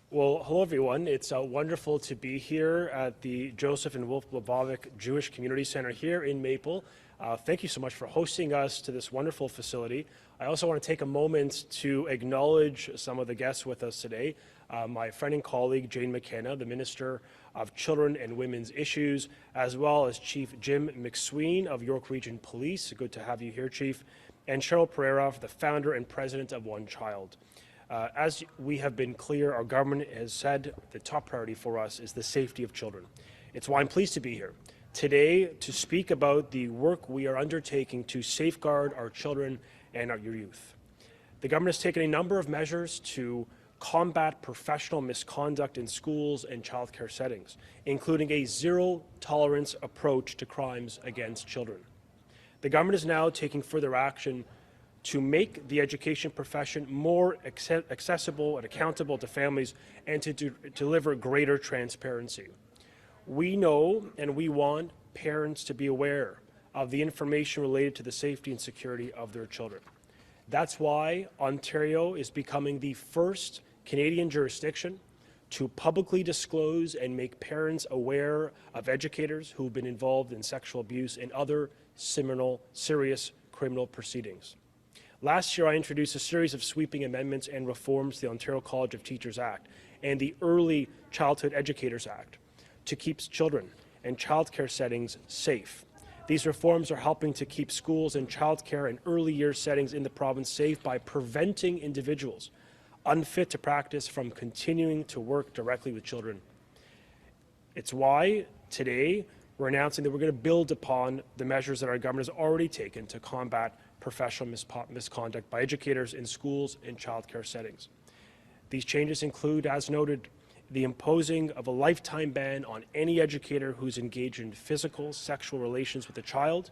Well, hello everyone. It's wonderful to be here at the Joseph and Wolf Blabovic Jewish Community Center here in Maple. Thank you so much for hosting us to this wonderful facility. I also want to take a moment to acknowledge some of the guests with us today. My friend and colleague, Jane McKenna, the Minister of Children and Women's Issues, as well as Chief Jim MacSween of York Region Police. Good to have you here, Chief. And Cheryl Perera, the founder and president of One Child. As we have been clear, our government has said the top priority for us is the safety of children. It's why I'm pleased to be here today to speak about the work we are undertaking to safeguard our children and our youth. The government has taken a number of measures to combat professional misconduct in schools and childcare settings, including a zero-tolerance approach to crimes against children. The government is now taking further action to make the education profession more accessible and accountable to families and to deliver greater transparency. We know and we want parents to be aware of the information related to the safety and security of their children. That's why Ontario is becoming the first Canadian jurisdiction to publicly disclose and make parents aware of educators who have been involved in sexual abuse and other serious criminal proceedings. Last year, I introduced a series of sweeping amendments and reforms to the Ontario College of Teachers Act and the Early Childhood Educators Act to keep children and childcare settings safe. These reforms are helping to keep schools and childcare and early years settings in the province safe by preventing individuals unfit to practice from continuing to work directly with children. It's why today we're announcing that we're going to build upon the measures that our government has already taken to combat professional misconduct by educators in schools and childcare settings. These changes include, as noted, the imposing of a lifetime ban on any educator who's engaged in physical, sexual relations with a child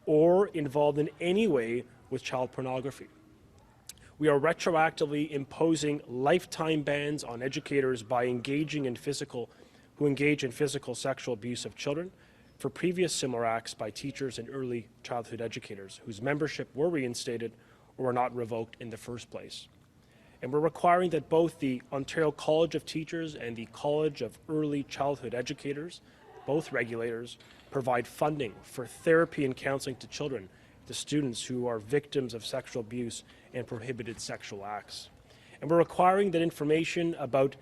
or involved in any way with child pornography. We are retroactively imposing lifetime bans on educators by who engage in physical sexual abuse of children for previous similar acts by teachers and early childhood educators whose membership were reinstated or were not revoked in the first place. And we're requiring that both the Ontario College of Teachers and the College of Early Childhood Educators, both regulators, provide funding for therapy and counseling to children, to students who are victims of sexual abuse and prohibited sexual acts. And we're requiring that information about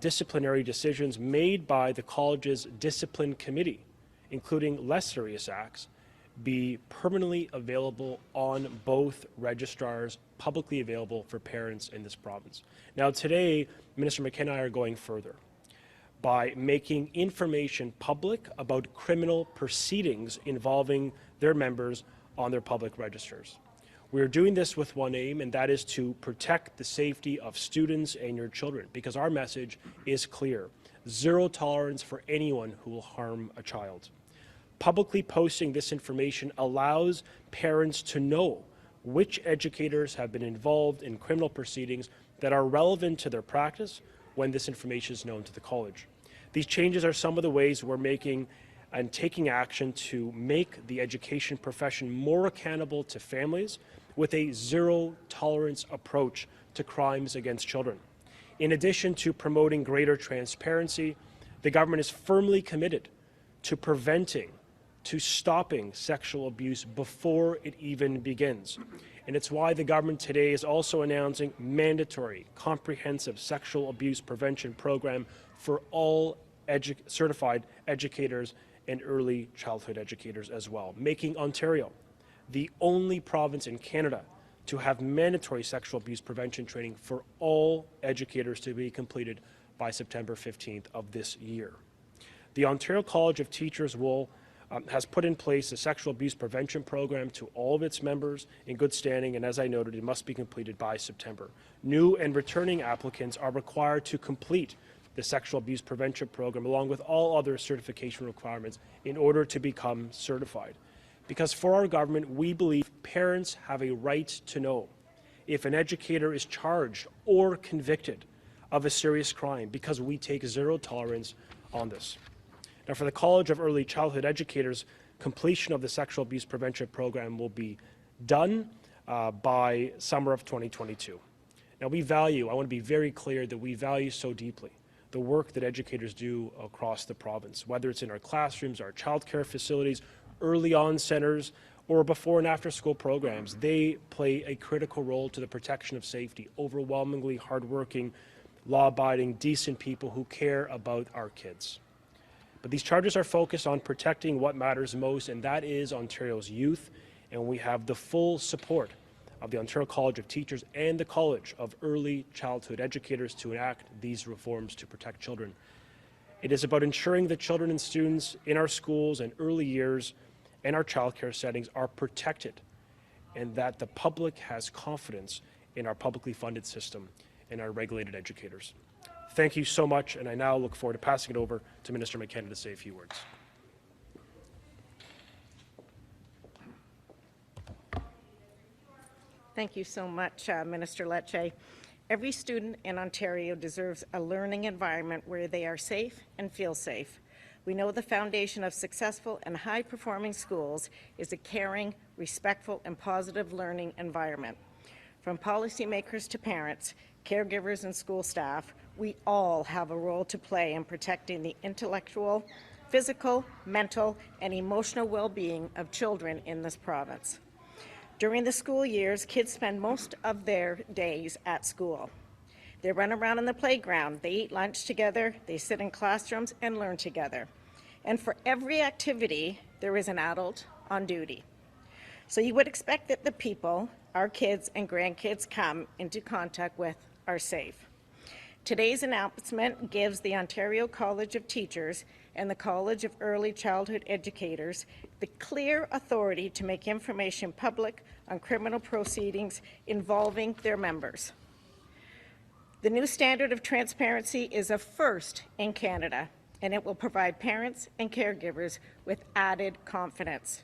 disciplinary decisions made by the college's discipline committee, including less serious acts, be permanently available on both registrars, publicly available for parents in this province. Now today, Minister McKenna and I are going further by making information public about criminal proceedings involving their members on their public registers. We are doing this with one aim, and that is to protect the safety of students and your children, because our message is clear: zero tolerance for anyone who will harm a child. Publicly posting this information allows parents to know which educators have been involved in criminal proceedings that are relevant to their practice when this information is known to the college. These changes are some of the ways we're making and taking action to make the education profession more accountable to families with a zero-tolerance approach to crimes against children. In addition to promoting greater transparency, the government is firmly committed to to stopping sexual abuse before it even begins. And it's why the government today is also announcing mandatory, comprehensive sexual abuse prevention program for all certified educators and early childhood educators as well, making Ontario the only province in Canada to have mandatory sexual abuse prevention training for all educators to be completed by September 15th of this year. The Ontario College of Teachers has put in place a sexual abuse prevention program to all of its members in good standing, and as I noted, it must be completed by September. New and returning applicants are required to complete the sexual abuse prevention program along with all other certification requirements in order to become certified. Because for our government, we believe parents have a right to know if an educator is charged or convicted of a serious crime, because we take zero tolerance on this. Now, for the College of Early Childhood Educators, completion of the sexual abuse prevention program will be done by summer of 2022. Now I want to be very clear that we value so deeply the work that educators do across the province, whether it's in our classrooms, our childcare facilities, early on centers, or before and after school programs. They play a critical role to the protection of safety, overwhelmingly hardworking, law-abiding, decent people who care about our kids. But these charges are focused on protecting what matters most, and that is Ontario's youth, and we have the full support of the Ontario College of Teachers and the College of Early Childhood Educators to enact these reforms to protect children. It is about ensuring that children and students in our schools and early years and our childcare settings are protected, and that the public has confidence in our publicly funded system and our regulated educators. Thank you so much, and I now look forward to passing it over to Minister McKenna to say a few words. Thank you so much, Minister Lecce. Every student in Ontario deserves a learning environment where they are safe and feel safe. We know the foundation of successful and high-performing schools is a caring, respectful, and positive learning environment. From policymakers to parents, caregivers, and school staff, we all have a role to play in protecting the intellectual, physical, mental, and emotional well-being of children in this province. During the school years, kids spend most of their days at school. They run around in the playground, they eat lunch together, they sit in classrooms and learn together. And for every activity, there is an adult on duty. So you would expect that the people our kids and grandkids come into contact with are safe. Today's announcement gives the Ontario College of Teachers and the College of Early Childhood Educators the clear authority to make information public on criminal proceedings involving their members. The new standard of transparency is a first in Canada, and it will provide parents and caregivers with added confidence.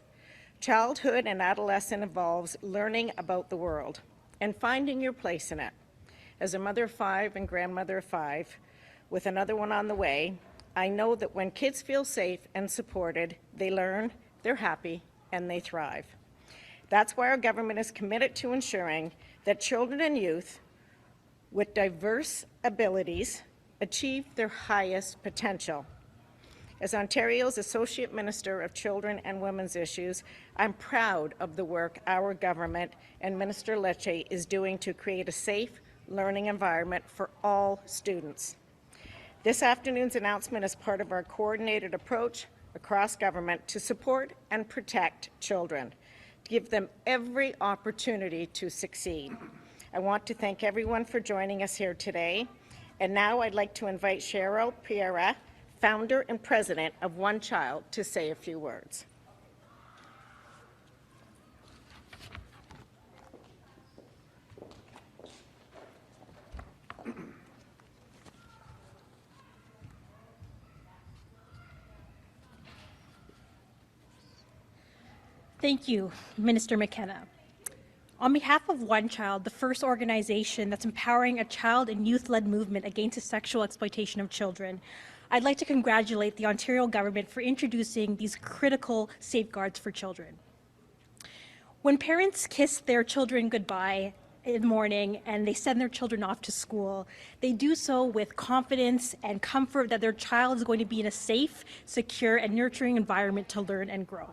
Childhood and adolescence involves learning about the world and finding your place in it. As a mother of 5 and grandmother of 5, with another one on the way, I know that when kids feel safe and supported, they learn, they're happy, and they thrive. That's why our government is committed to ensuring that children and youth with diverse abilities achieve their highest potential. As Ontario's Associate Minister of Children and Women's Issues, I'm proud of the work our government and Minister Lecce is doing to create a safe learning environment for all students. This afternoon's announcement is part of our coordinated approach across government to support and protect children, to give them every opportunity to succeed. I want to thank everyone for joining us here today. And now I'd like to invite Cheryl Perera, founder and president of One Child, to say a few words. Thank you, Minister McKenna. On behalf of One Child, the first organization that's empowering a child and youth-led movement against the sexual exploitation of children, I'd like to congratulate the Ontario government for introducing these critical safeguards for children. When parents kiss their children goodbye in the morning and they send their children off to school, they do so with confidence and comfort that their child is going to be in a safe, secure, and nurturing environment to learn and grow.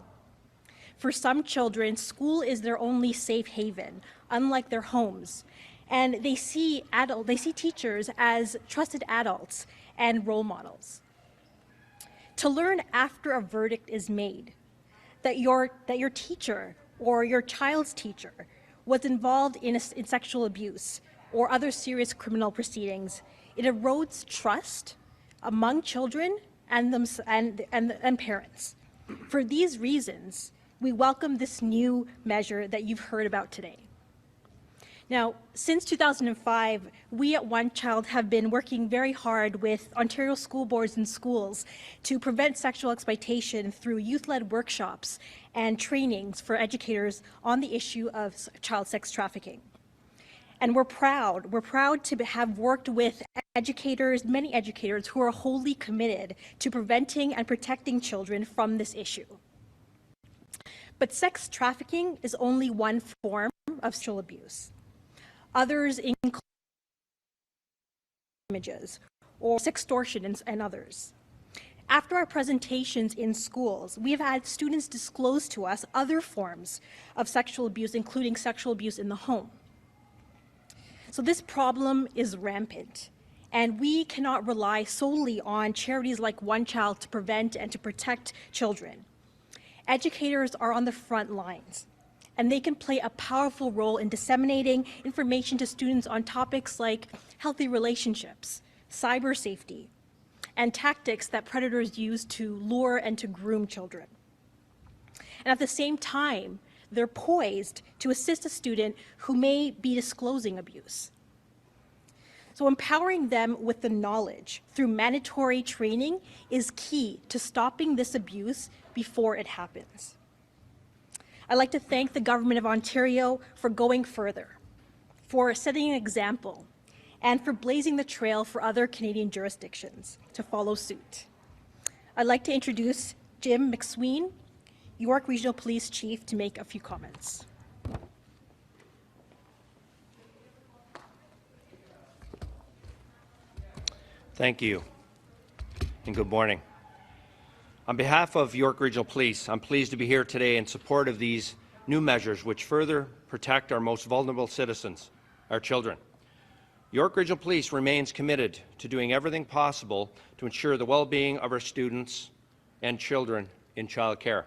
For some children, school is their only safe haven, unlike their homes. And they see teachers as trusted adults and role models. To learn after a verdict is made that your teacher or your child's teacher was involved in sexual abuse or other serious criminal proceedings, it erodes trust among children and parents. For these reasons, we welcome this new measure that you've heard about today. Now, since 2005, we at One Child have been working very hard with Ontario school boards and schools to prevent sexual exploitation through youth-led workshops and trainings for educators on the issue of child sex trafficking. And we're proud to have worked with educators, many educators who are wholly committed to preventing and protecting children from this issue. But sex trafficking is only one form of sexual abuse. Others include images, or sextortion and others. After our presentations in schools, we have had students disclose to us other forms of sexual abuse, including sexual abuse in the home. So this problem is rampant, and we cannot rely solely on charities like One Child to prevent and to protect children. Educators are on the front lines, and they can play a powerful role in disseminating information to students on topics like healthy relationships, cyber safety, and tactics that predators use to lure and to groom children. And at the same time, they're poised to assist a student who may be disclosing abuse. So empowering them with the knowledge through mandatory training is key to stopping this abuse before it happens. I'd like to thank the Government of Ontario for going further, for setting an example, and for blazing the trail for other Canadian jurisdictions to follow suit. I'd like to introduce Jim MacSween, York Regional Police Chief, to make a few comments. Thank you, and good morning. On behalf of York Regional Police, I'm pleased to be here today in support of these new measures which further protect our most vulnerable citizens, our children. York Regional Police remains committed to doing everything possible to ensure the well-being of our students and children in childcare.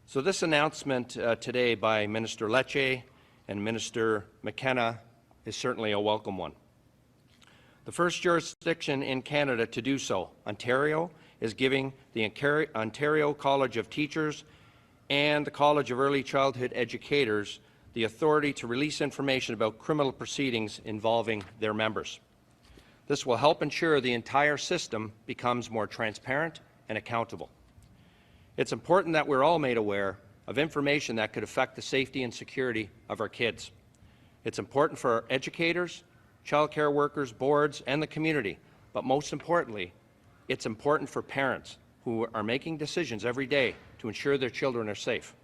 So this announcement today by Minister Lecce and Minister McKenna is certainly a welcome one. The first jurisdiction in Canada to do so, Ontario, is giving the Ontario College of Teachers and the College of Early Childhood Educators the authority to release information about criminal proceedings involving their members. This will help ensure the entire system becomes more transparent and accountable. It's important that we're all made aware of information that could affect the safety and security of our kids. It's important for our educators, childcare workers, boards, and the community, but most importantly, it's important for parents who are making decisions every day to ensure their children are safe.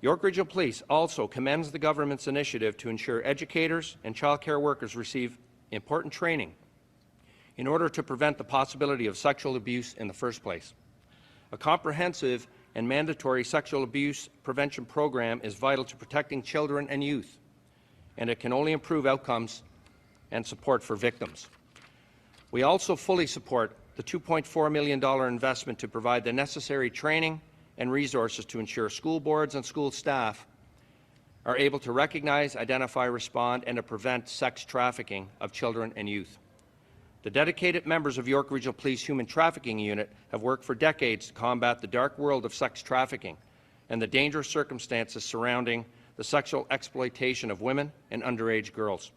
York Regional Police also commends the government's initiative to ensure educators and childcare workers receive important training in order to prevent the possibility of sexual abuse in the first place. A comprehensive and mandatory sexual abuse prevention program is vital to protecting children and youth, and it can only improve outcomes and support for victims. We also fully support the $2.4 million investment to provide the necessary training and resources to ensure school boards and school staff are able to recognize, identify, respond, and to prevent sex trafficking of children and youth. The dedicated members of York Regional Police Human Trafficking Unit have worked for decades to combat the dark world of sex trafficking and the dangerous circumstances surrounding the sexual exploitation of women and underage girls.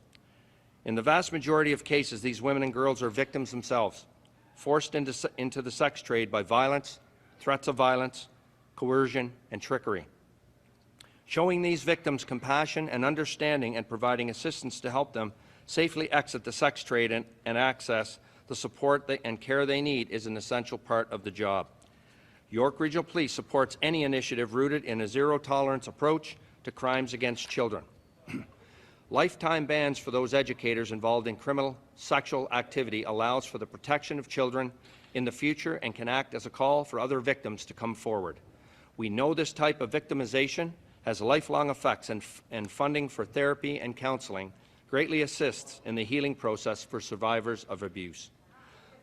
In the vast majority of cases, these women and girls are victims themselves, forced into the sex trade by violence, threats of violence, coercion, and trickery. Showing these victims compassion and understanding and providing assistance to help them safely exit the sex trade and access the support and care they need is an essential part of the job. York Regional Police supports any initiative rooted in a zero-tolerance approach to crimes against children. Lifetime bans for those educators involved in criminal sexual activity allows for the protection of children in the future and can act as a call for other victims to come forward. We know this type of victimization has lifelong effects, and funding for therapy and counseling greatly assists in the healing process for survivors of abuse.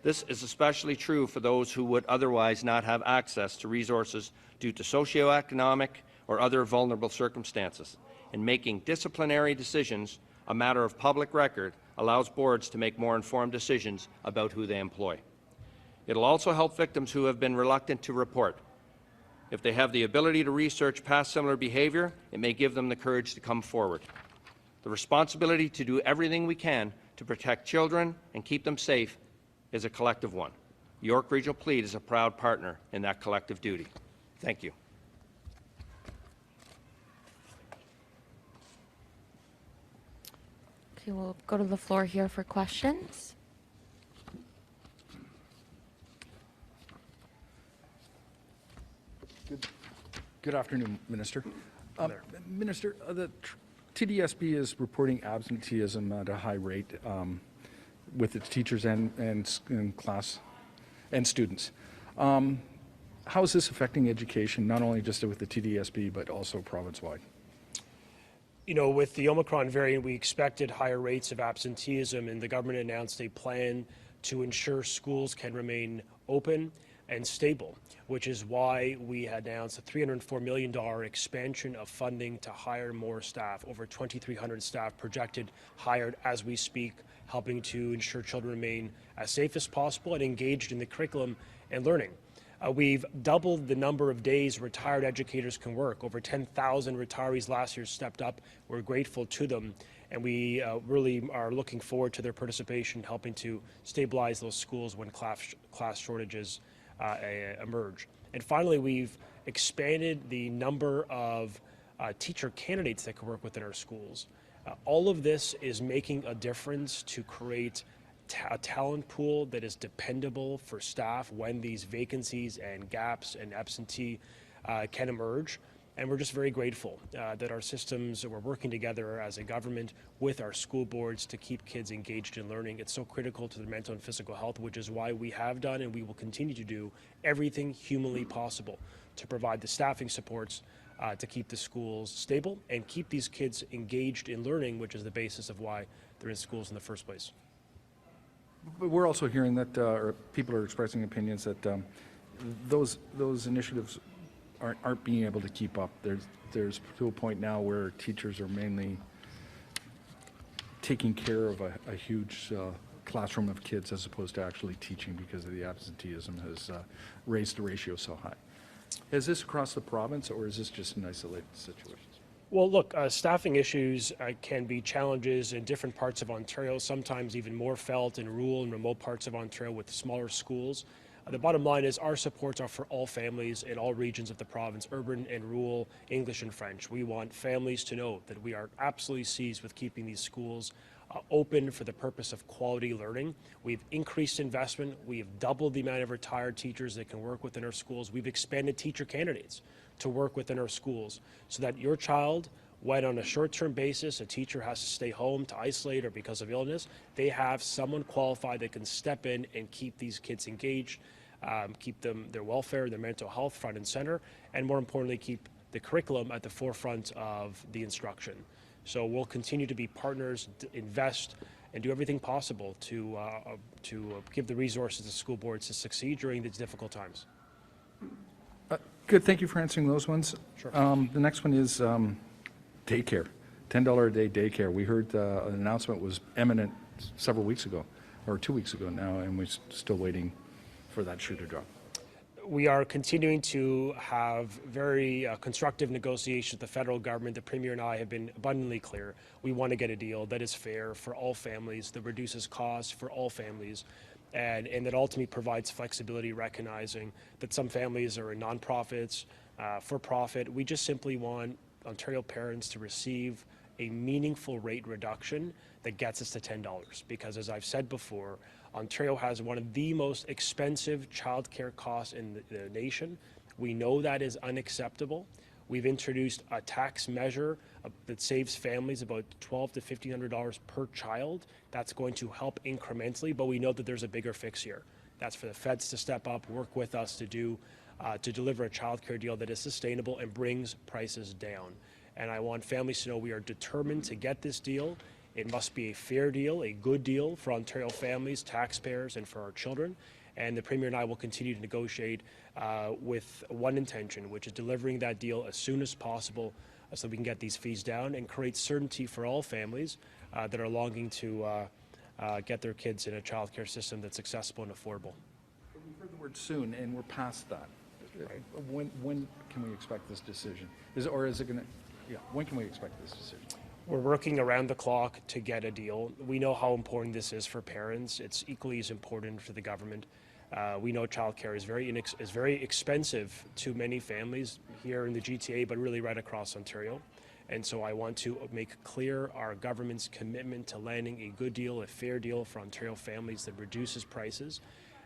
This is especially true for those who would otherwise not have access to resources due to socioeconomic or other vulnerable circumstances. And making disciplinary decisions a matter of public record allows boards to make more informed decisions about who they employ. It will also help victims who have been reluctant to report. If they have the ability to research past similar behavior, it may give them the courage to come forward. The responsibility to do everything we can to protect children and keep them safe is a collective one. York Regional Police is a proud partner in that collective duty. Thank you. Okay, we'll go to the floor here for questions. Good afternoon, Minister. Minister, the TDSB is reporting absenteeism at a high rate. with its teachers and class and students. How is this affecting education, not only just with the TDSB, but also province-wide? You know, with the Omicron variant, we expected higher rates of absenteeism, and the government announced a plan to ensure schools can remain open and stable, which is why we had announced a $304 million expansion of funding to hire more staff, over 2,300 staff projected hired as we speak, helping to ensure children remain as safe as possible and engaged in the curriculum and learning. We've doubled the number of days retired educators can work. Over 10,000 retirees last year stepped up. We're grateful to them, and we really are looking forward to their participation, helping to stabilize those schools when class shortages emerge. And finally, we've expanded the number of teacher candidates that can work within our schools. All of this is making a difference to create a talent pool that is dependable for staff when these vacancies and gaps and absentee can emerge. And we're just very grateful that our systems, we're working together as a government with our school boards to keep kids engaged in learning. It's so critical to their mental and physical health, which is why we have done and we will continue to do everything humanly possible to provide the staffing supports to keep the schools stable and keep these kids engaged in learning, which is the basis of why they're in schools in the first place. But we're also hearing that, or people are expressing opinions that those initiatives aren't being able to keep up. There's to a point now where teachers are mainly taking care of a huge classroom of kids as opposed to actually teaching because of the absenteeism has raised the ratio so high. Is this across the province, or is this just in isolated situations? Well, look, staffing issues can be challenges in different parts of Ontario, sometimes even more felt in rural and remote parts of Ontario with smaller schools. The bottom line is our supports are for all families in all regions of the province, urban and rural, English and French. We want families to know that we are absolutely seized with keeping these schools open for the purpose of quality learning. We've increased investment. We've doubled the amount of retired teachers that can work within our schools. We've expanded teacher candidates to work within our schools so that your child, when on a short-term basis a teacher has to stay home to isolate or because of illness, they have someone qualified that can step in and keep these kids engaged, keep their welfare, their mental health front and center, and more importantly, keep the curriculum at the forefront of the instruction. So we'll continue to be partners, invest, and do everything possible to give the resources to school boards to succeed during these difficult times. Good, thank you for answering those ones. Sure. The next one is daycare, $10 a day daycare. We heard an announcement was imminent several weeks ago, or 2 weeks ago now, and we're still waiting for that shoe to drop. We are continuing to have very constructive negotiations with the federal government. The Premier and I have been abundantly clear. We want to get a deal that is fair for all families, that reduces costs for all families, and that ultimately provides flexibility, recognizing that some families are in nonprofits, for profit. We just simply want Ontario parents to receive a meaningful rate reduction that gets us to $10, because as I've said before, Ontario has one of the most expensive childcare costs in the nation. We know that is unacceptable. We've introduced a tax measure that saves families about $1,200 to $1,500 per child. That's going to help incrementally, but we know that there's a bigger fix here. That's for the feds to step up, work with us to deliver a childcare deal that is sustainable and brings prices down. And I want families to know we are determined to get this deal. It must be a fair deal, a good deal for Ontario families, taxpayers, and for our children. And the Premier and I will continue to negotiate with one intention, which is delivering that deal as soon as possible so we can get these fees down and create certainty for all families that are longing to get their kids in a childcare system that's accessible and affordable. We've heard the word soon, and we're past that. Right. When can we expect this decision? When can we expect this decision? We're working around the clock to get a deal. We know how important this is for parents. It's equally as important for the government. We know childcare is very expensive to many families here in the GTA, but really right across Ontario. And so I want to make clear our government's commitment to landing a good deal, a fair deal for Ontario families that reduces prices.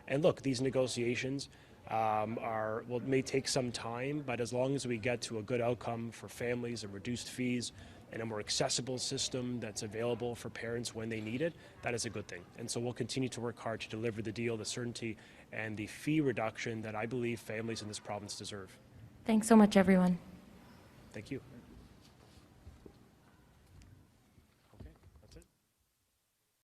And look, these negotiations may take some time, but as long as we get to a good outcome for families and reduced fees and a more accessible system that's available for parents when they need it, that is a good thing. And so we'll continue to work hard to deliver the deal, the certainty, and the fee reduction that I believe families in this province deserve. Thanks so much, everyone. Thank you.